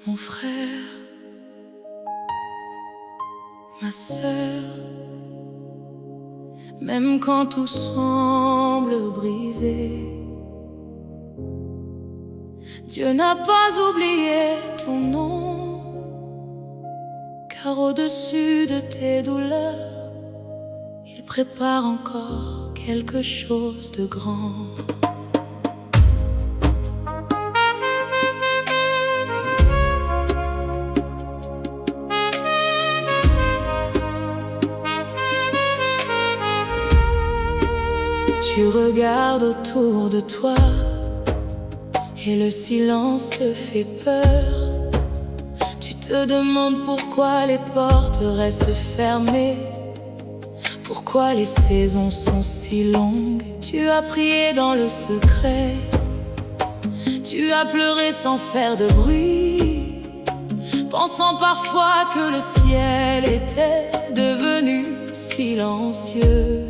Mon frère, ma sœur, même quand tout semble brisé, Dieu n'a pas oublié ton nom, car au-dessus de tes douleurs, il prépare encore quelque chose de grand. Tu regardes autour de toi et le silence te fait peur. Tu te demandes pourquoi les portes restent fermées, pourquoi les saisons sont si longues. Tu as prié dans le secret, tu as pleuré sans faire de bruit, pensant parfois que le ciel était devenu silencieux.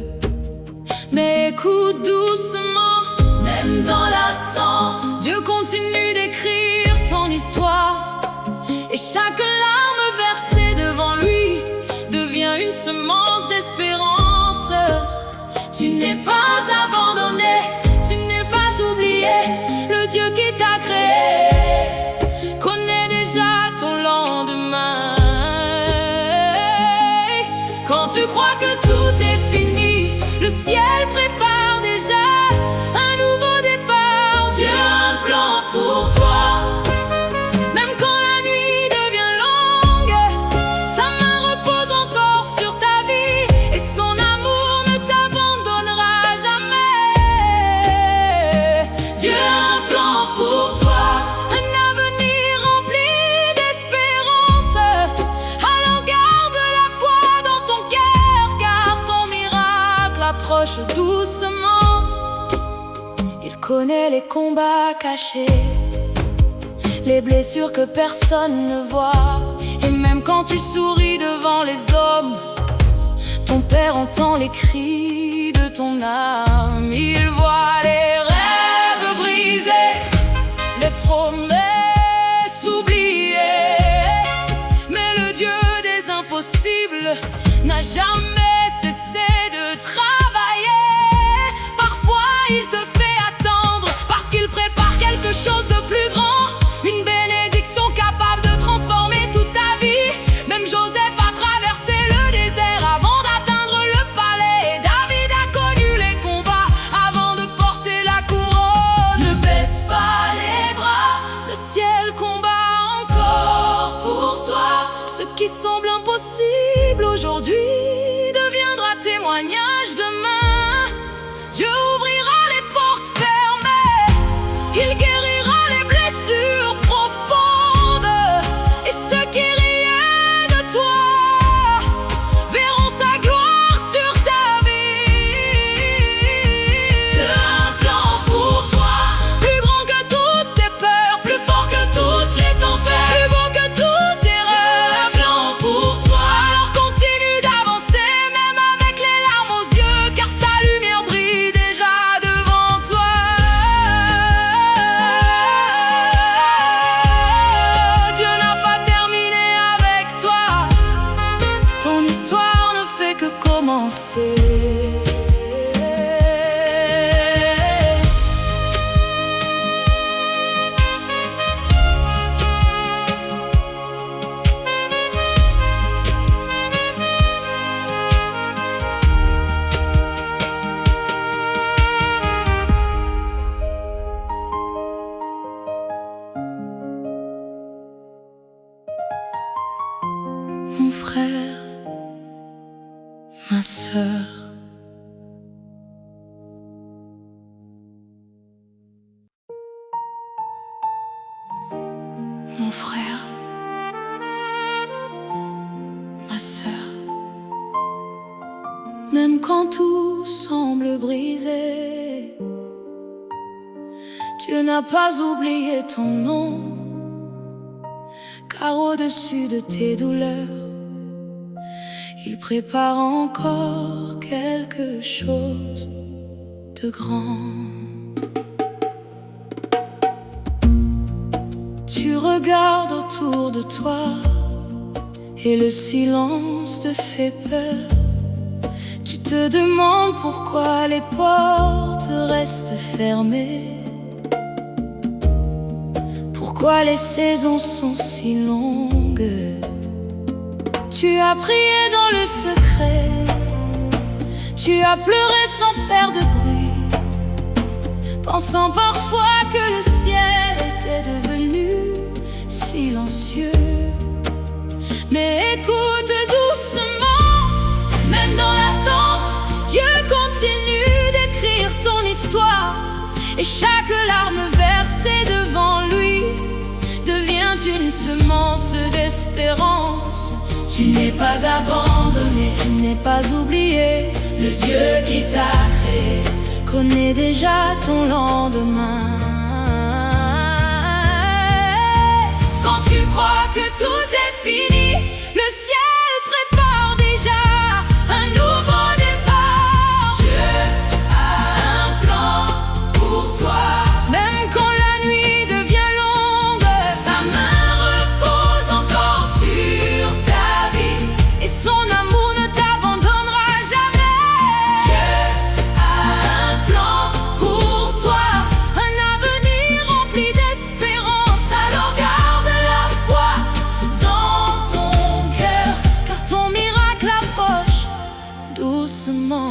Mais écoute doucement, même dans l'attente, Dieu continue d'écrire ton histoire. Et chaque larme versée devant lui devient une semence d'espérance. Tu n'es pas abandonné, tu n'es pas oublié. Le Dieu qui t'a créé connaît déjà ton lendemain. Quand tu crois que tout est fini, le ciel prépare déjà un nouveau départ. Dieu a un plan pour toi. Même quand la nuit devient longue, sa main repose encore sur ta vie, et son amour ne t'abandonnera jamais. Dieu a un plan pour toi, un avenir rempli d'espérance. Alors garde la foi dans ton cœur, car ton miracle approche doucement. Il connaît les combats cachés, les blessures que personne ne voit. Et même quand tu souris devant les hommes, ton Père entend les cris de ton âme. Il voit les rêves brisés, les promesses oubliées. Mais le Dieu des impossibles n'a jamais cessé de travailler. Parfois il te fait attendre parce qu'il prépare quelque chose de plus grand. Une bénédiction capable de transformer toute ta vie. Même Joseph a traversé le désert avant d'atteindre le palais. Et David a connu les combats avant de porter la couronne. Ne baisse pas les bras, le ciel combat encore pour toi. Ce qui semble impossible aujourd'hui deviendra témoignage demain. Dieu ouvrira les portes fermées, il guérira les blessures profondes. Et ceux qui riaient de toi verront sa gloire sur ta vie. Dieu a un plan pour toi, plus grand que toutes tes peurs, plus fort que toutes les tempêtes, plus beau que tous tes rêves. Un plan pour toi, alors continue d'avancer, même avec les larmes aux yeux, car sa lumière brille déjà devant toi. Dieu n'a pas terminé avec toi, ton histoire ne fait que commencer. Mon frère, ma sœur, mon frère, ma sœur, même quand tout semble brisé, Dieu n'a pas oublié ton nom, car au-dessus de tes douleurs, il prépare encore quelque chose de grand. Tu regardes autour de toi et le silence te fait peur. Tu te demandes pourquoi les portes restent fermées, pourquoi les saisons sont si longues. Tu as prié dans le secret, tu as pleuré sans faire de bruit, pensant parfois que le ciel était devenu silencieux. Mais écoute doucement, même dans l'attente, Dieu continue d'écrire ton histoire. Et chaque larme versée devant lui devient une semence d'espérance. Tu n'es pas abandonné, tu n'es pas oublié. Le Dieu qui t'a créé connaît déjà ton lendemain. Quand tu crois que tout est fini, le ciel prépare déjà un nouveau départ. Dieu a un plan pour toi. Même quand la nuit devient longue, sa main repose encore sur ta vie, et son amour ne t'abandonnera jamais. Dieu a un plan pour toi, un avenir rempli d'espérance. Alors garde la foi dans ton cœur, car ton miracle approche doucement.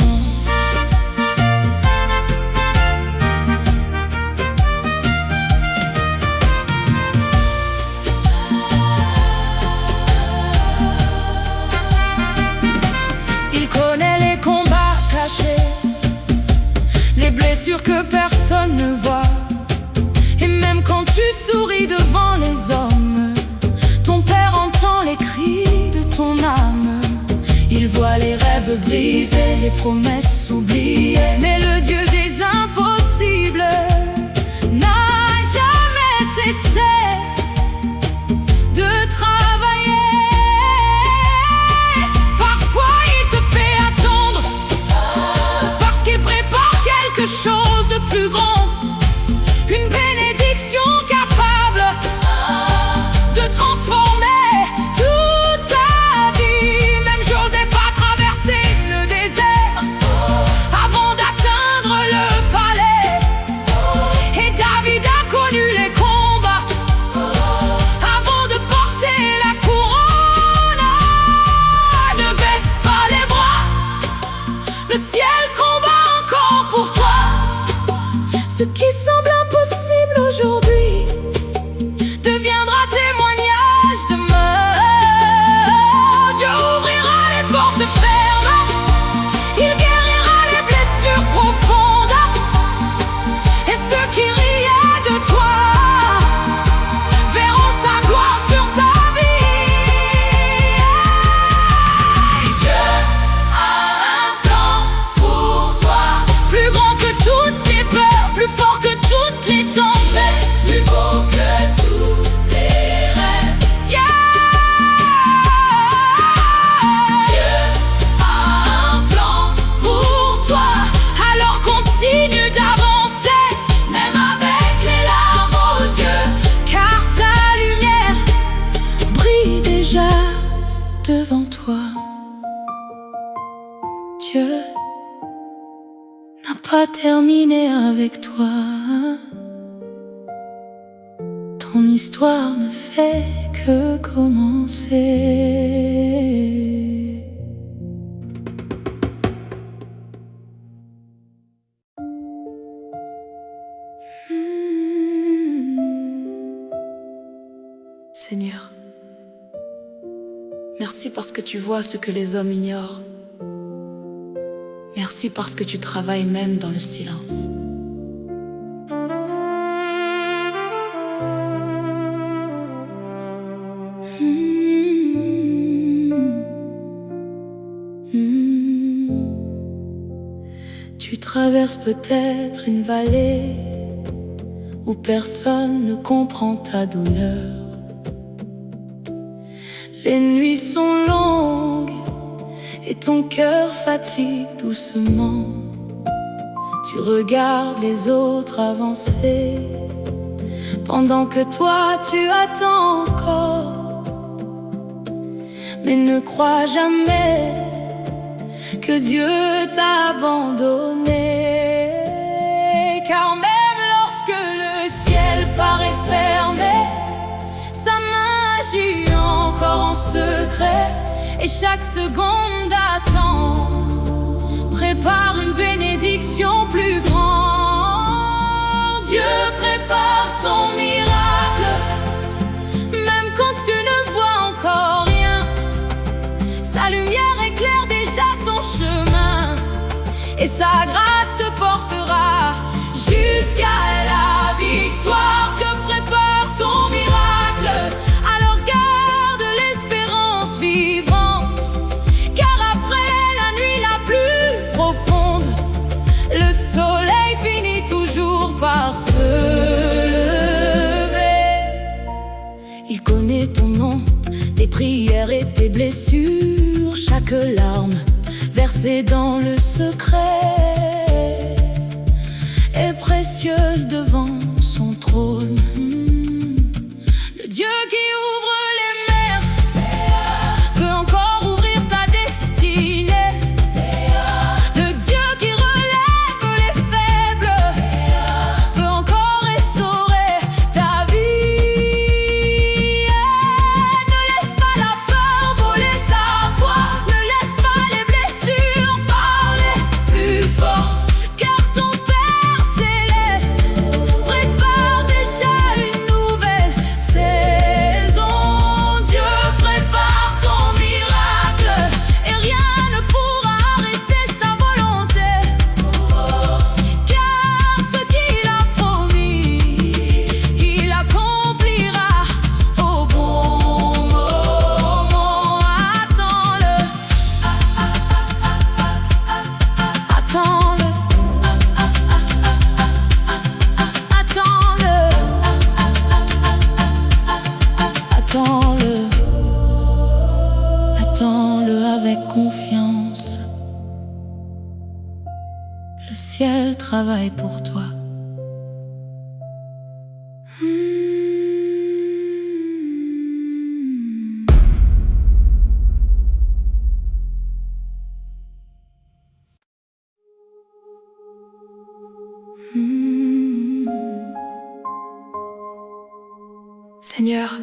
Il connaît les combats cachés, les blessures que personne ne voit. Et même quand tu souris devant les hommes, ton Père entend les cris de ton âme. Il voit les rêves brisés, les promesses oubliées. Mais le Dieu des impossibles n'a jamais cessé de travailler. Parfois il te fait attendre, parce qu'il prépare quelque chose de plus grand, une bénédiction capable de transformer toute ta vie. Même Joseph a traversé le désert avant d'atteindre le palais, et David a connu les combats avant de porter la couronne. Ne baisse pas les bras, le ciel combat encore pour toi. Ce qui semble impossible aujourd'hui deviendra témoignage demain. Dieu ouvrira les portes fermes, il guérira les blessures profondes, et ceux qui riaient de toi verront sa gloire sur ta vie. Dieu a un plan pour toi, plus grand que toutes tes peurs, plus fort que toutes les tempêtes, plus beau que tous tes rêves. Dieu a un plan pour toi, alors continue d'avancer, même avec les larmes aux yeux, car sa lumière brille déjà devant toi. Dieu n'a pas terminé avec toi. Ton histoire ne fait que commencer. Seigneur, merci parce que tu vois ce que les hommes ignorent. Merci parce que tu travailles même dans le silence. Tu traverses peut-être une vallée où personne ne comprend ta douleur. Les nuits sont longues et ton cœur fatigue doucement. Tu regardes les autres avancer, pendant que toi tu attends encore. Mais ne crois jamais que Dieu t'a abandonné, car même lorsque le ciel paraît fermé, sa main agit encore en secret. Et chaque seconde d'attente prépare une bénédiction plus grande. Dieu prépare ton miracle, même quand tu ne vois encore rien. Sa lumière éclaire déjà ton chemin, et sa grâce te portera jusqu'à la victoire. Dieu prépare ton miracle, alors garde l'espérance vivante, car après la nuit la plus profonde, le soleil finit toujours par se lever. Il connaît ton nom, tes prières et tes blessures, chaque larme versée dans le secret est précieuse devant son trône. Le Dieu qui ouvre les mers peut encore ouvrir ta destinée. Le Dieu qui relève les faibles peut encore restaurer ta vie. Ne laisse pas la peur voler ta foi, ne laisse pas les blessures parler plus fort, car ton Père céleste prépare déjà une nouvelle saison. Dieu prépare ton miracle, et rien ne pourra arrêter sa volonté, car ce qu'il a promis, il accomplira au bon moment. Attends-le, attends-le, attends-le, attends-le, attends-le avec confiance. Le ciel travaille pour toi. Seigneur,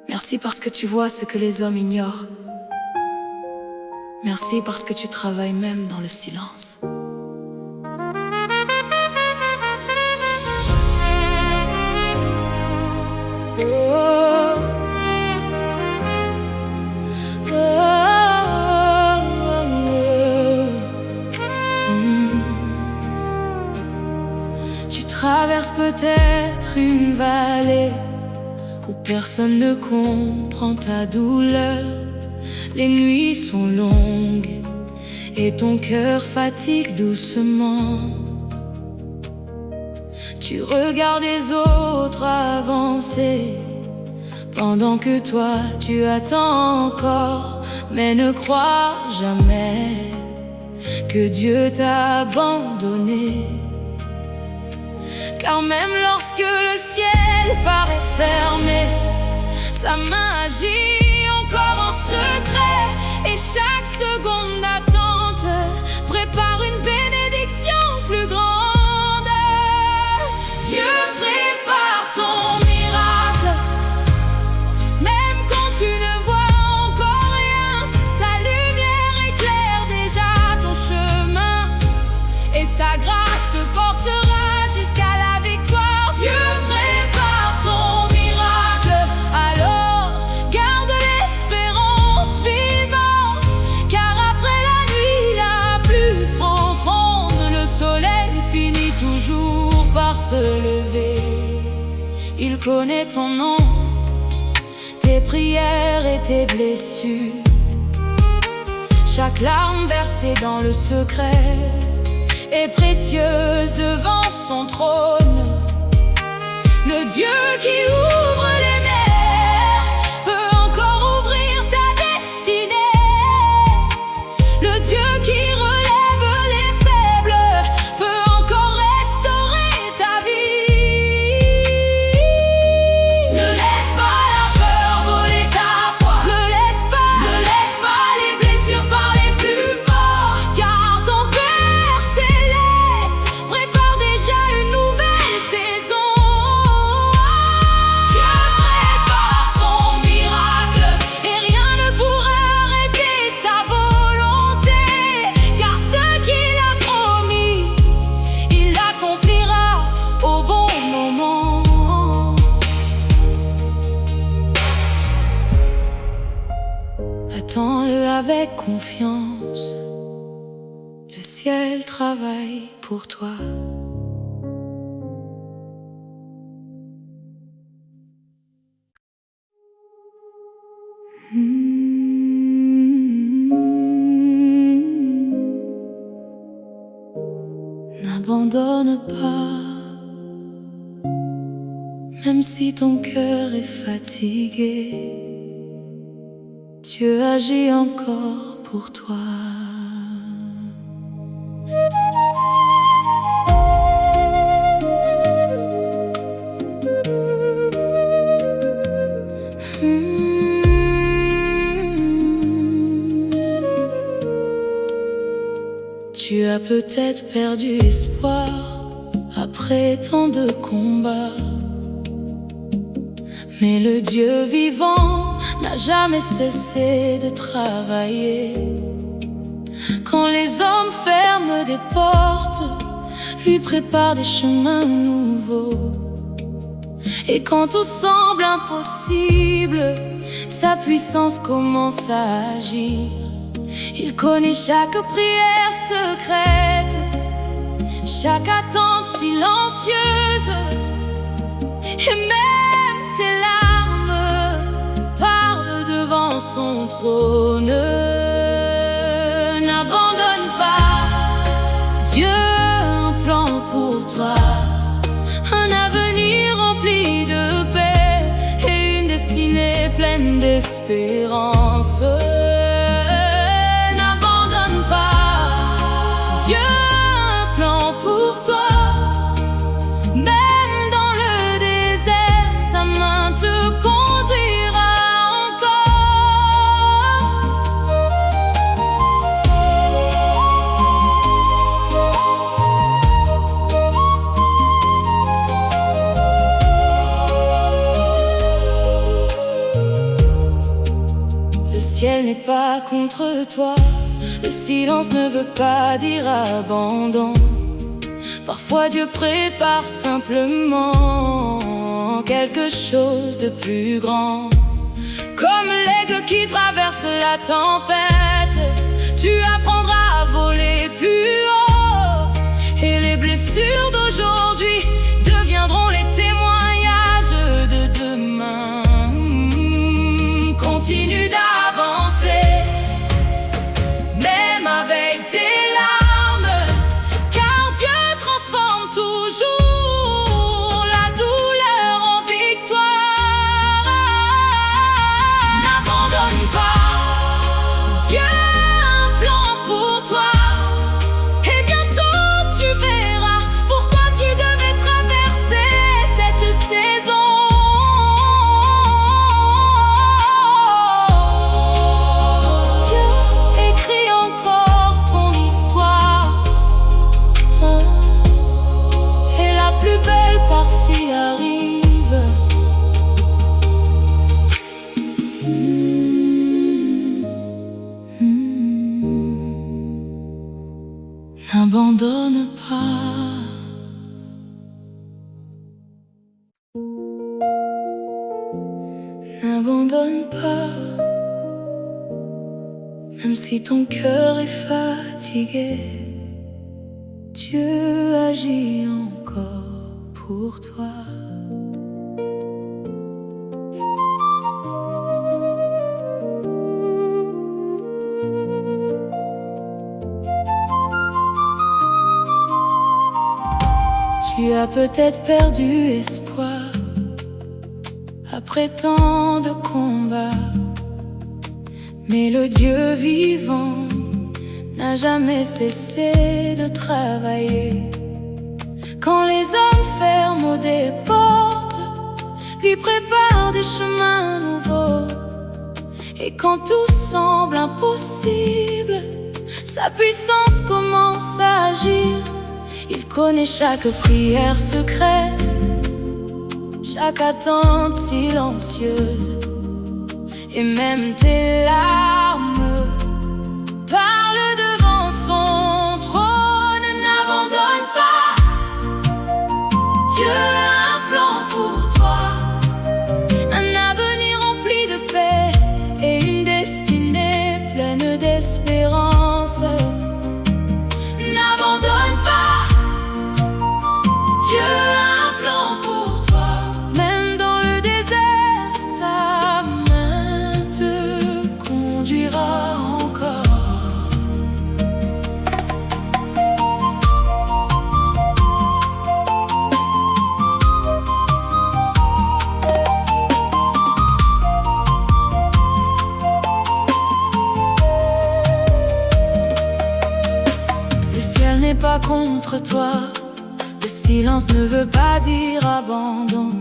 merci parce que tu vois ce que les hommes ignorent. Merci parce que tu travailles même dans le silence. Oh, oh, Tu traverses peut-être une vallée où personne ne comprend ta douleur. Les nuits sont longues et ton cœur fatigue doucement. Tu regardes les autres avancer pendant que toi tu attends encore. Mais ne crois jamais que Dieu t'a abandonné, car même lorsque le ciel paraît fermé, sa main agit encore en secret. Et chaque seconde d'attente prépare une bénédiction plus grande. Dieu prépare ton miracle, même quand tu ne vois encore rien. Sa lumière éclaire déjà ton chemin, et sa grâce te portera jusqu'à la victoire. Dieu prépare ton miracle, alors garde l'espérance vivante, car après la nuit la plus profonde, le soleil finit toujours par se lever. Il connaît ton nom, tes prières et tes blessures, chaque larme versée dans le secret est précieuse devant son trône. Le Dieu qui ouvre les mers peut encore ouvrir ta destinée. Le Dieu qui relève les faibles peut encore restaurer ta vie. avec confiance, le ciel travaille pour toi. N'abandonne pas, même si ton cœur est fatigué, Dieu agit encore pour toi. Tu as peut-être perdu espoir après tant de combats, mais le Dieu vivant n'a jamais cessé de travailler. Quand les hommes ferment des portes, lui prépare des chemins nouveaux. Et quand tout semble impossible, sa puissance commence à agir. Il connaît chaque prière secrète, chaque attente silencieuse, et même tes larmes parlent devant son trône. N'abandonne pas, Dieu a un plan pour toi, un avenir rempli de paix et une destinée pleine d'espérance. Dieu a un plan pour toi, même dans le désert, sa main te conduira encore. Le ciel n'est pas contre toi, le silence ne veut pas dire abandon. Parfois Dieu prépare simplement quelque chose de plus grand. Comme l'aigle qui traverse la tempête, tu apprendras à voler plus haut. Et les blessures d'aujourd'hui deviendront les témoignages de demain. Continue d'avancer, avec tes larmes, car Dieu transforme toujours la douleur en victoire. N'abandonne pas, Dieu a un plan pour toi, et bientôt tu verras pourquoi tu devais traverser cette saison. Partie arrive. N'abandonne pas. N'abandonne pas, même si ton cœur est fatigué, Dieu agit encore pour toi. Tu as peut-être perdu espoir après tant de combats, mais le Dieu vivant n'a jamais cessé de travailler. Quand les hommes ferment des portes, lui prépare des chemins nouveaux. Et quand tout semble impossible, sa puissance commence à agir. Il connaît chaque prière secrète, chaque attente silencieuse, et même tes larmes parlent devant son trône. N'abandonne pas, Dieu a un plan pour toi, un avenir rempli de paix et une destinée pleine contre toi. Le silence ne veut pas dire abandon.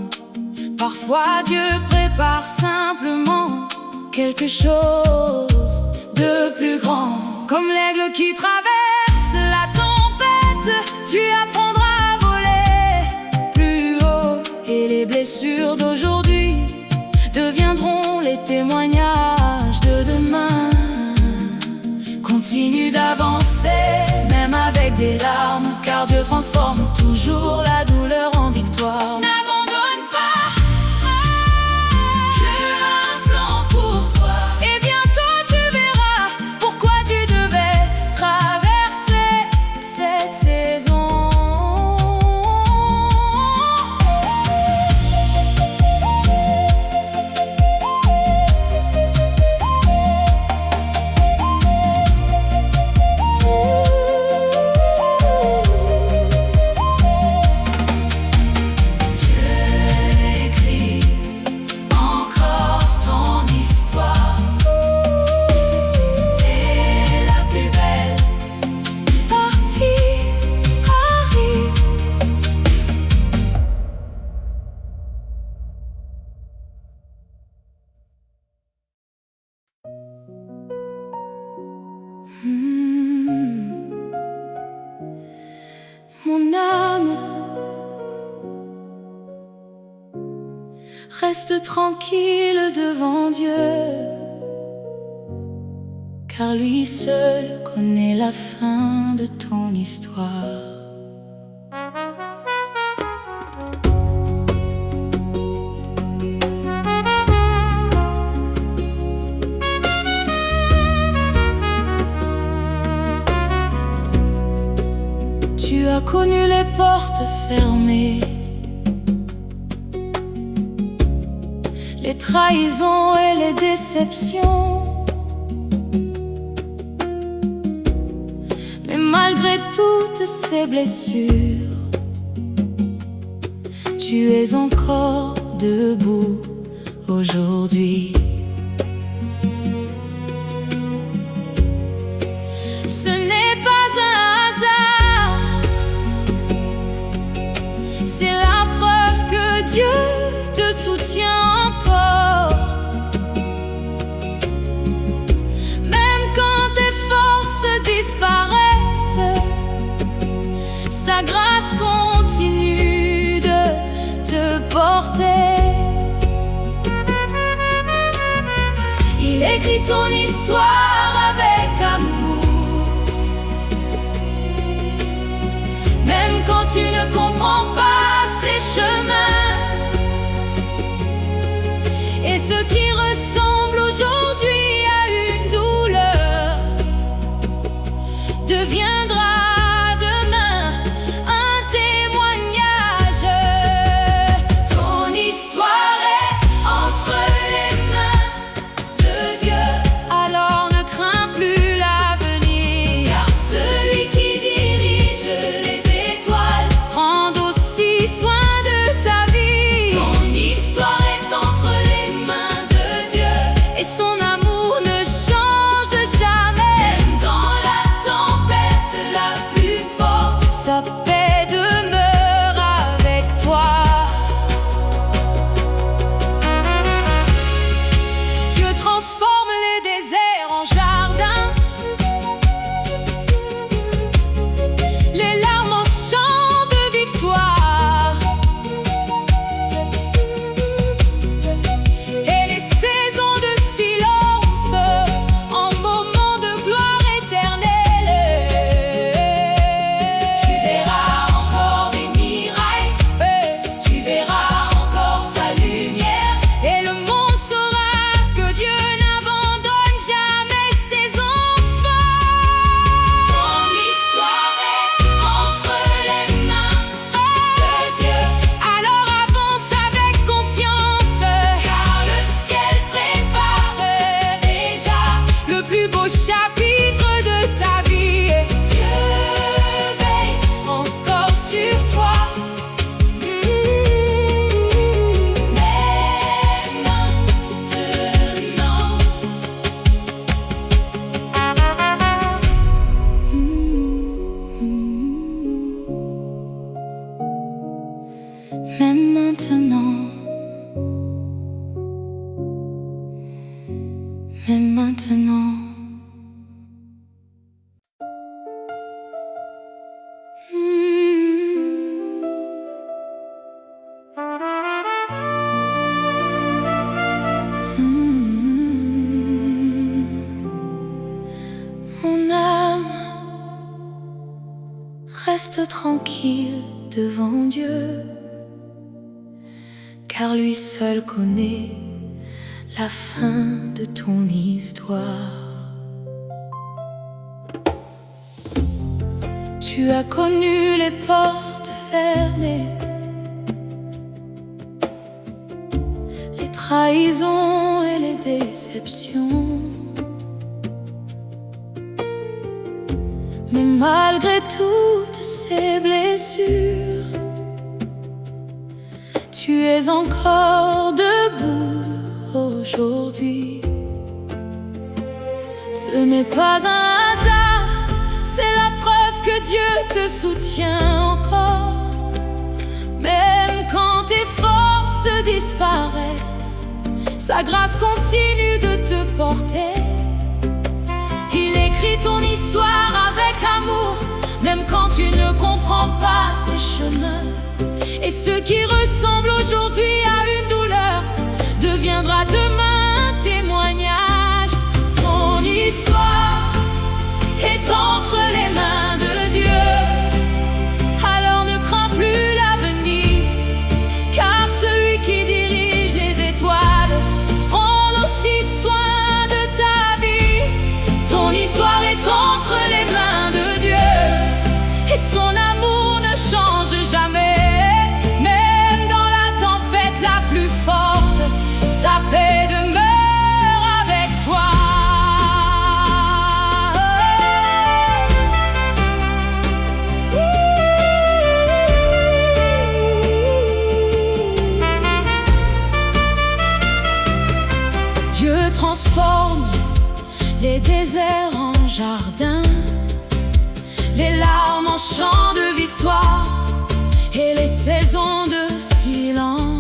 Parfois Dieu prépare simplement quelque chose de plus grand. Comme l'aigle qui traverse la tempête, tu apprendras à voler plus haut. Et les blessures d'aujourd'hui deviendront les témoignages de demain. Continue d'avancer, même avec des larmes, car Dieu transforme toujours la douleur en victoire. N'abandonne pas, Dieu a un plan pour toi. Et bientôt tu verras pourquoi tu devais traverser cette saison. Mon âme, reste tranquille devant Dieu, car lui seul connaît la fin de ton histoire. Tu as connu les portes fermées, les trahisons et les déceptions. Mais malgré toutes ces blessures, tu es encore debout aujourd'hui. Ce n'est pas un hasard, c'est la preuve que Dieu te soutient encore. Même quand tes forces disparaissent, sa grâce continue de te porter. Il écrit ton histoire avec amour, même quand tu ne comprends pas ses chemins. Et ce qui ressemble aujourd'hui à une douleur deviendra demain un témoignage. Ton histoire est entre les mains de Dieu, alors ne crains plus l'avenir, car celui qui dirige les étoiles prend aussi soin de ta vie. Ton histoire est entre les mains de Dieu, et son Mais maintenant, mon âme reste tranquille devant Dieu, car lui seul connaît la fin de ton histoire. Tu as connu les portes fermées, les trahisons et les déceptions. Mais malgré toutes ces blessures, tu es encore debout aujourd'hui. Ce n'est pas un hasard, c'est la preuve que Dieu te soutient encore. Même quand tes forces disparaissent, sa grâce continue de te porter. Il écrit ton histoire avec amour, même quand tu ne comprends pas ses chemins. Et ce qui ressemble aujourd'hui à une douleur deviendra demain un témoignage. Ton histoire est entre les mains de Dieu, alors ne crains plus l'avenir, car celui qui dirige les étoiles prend aussi soin de ta vie. Ton histoire est entre les mains de Dieu, et son amour ne change jamais. Sa paix demeure avec toi. Dieu transforme les déserts en jardins, les larmes en chants de victoire et les saisons de silence.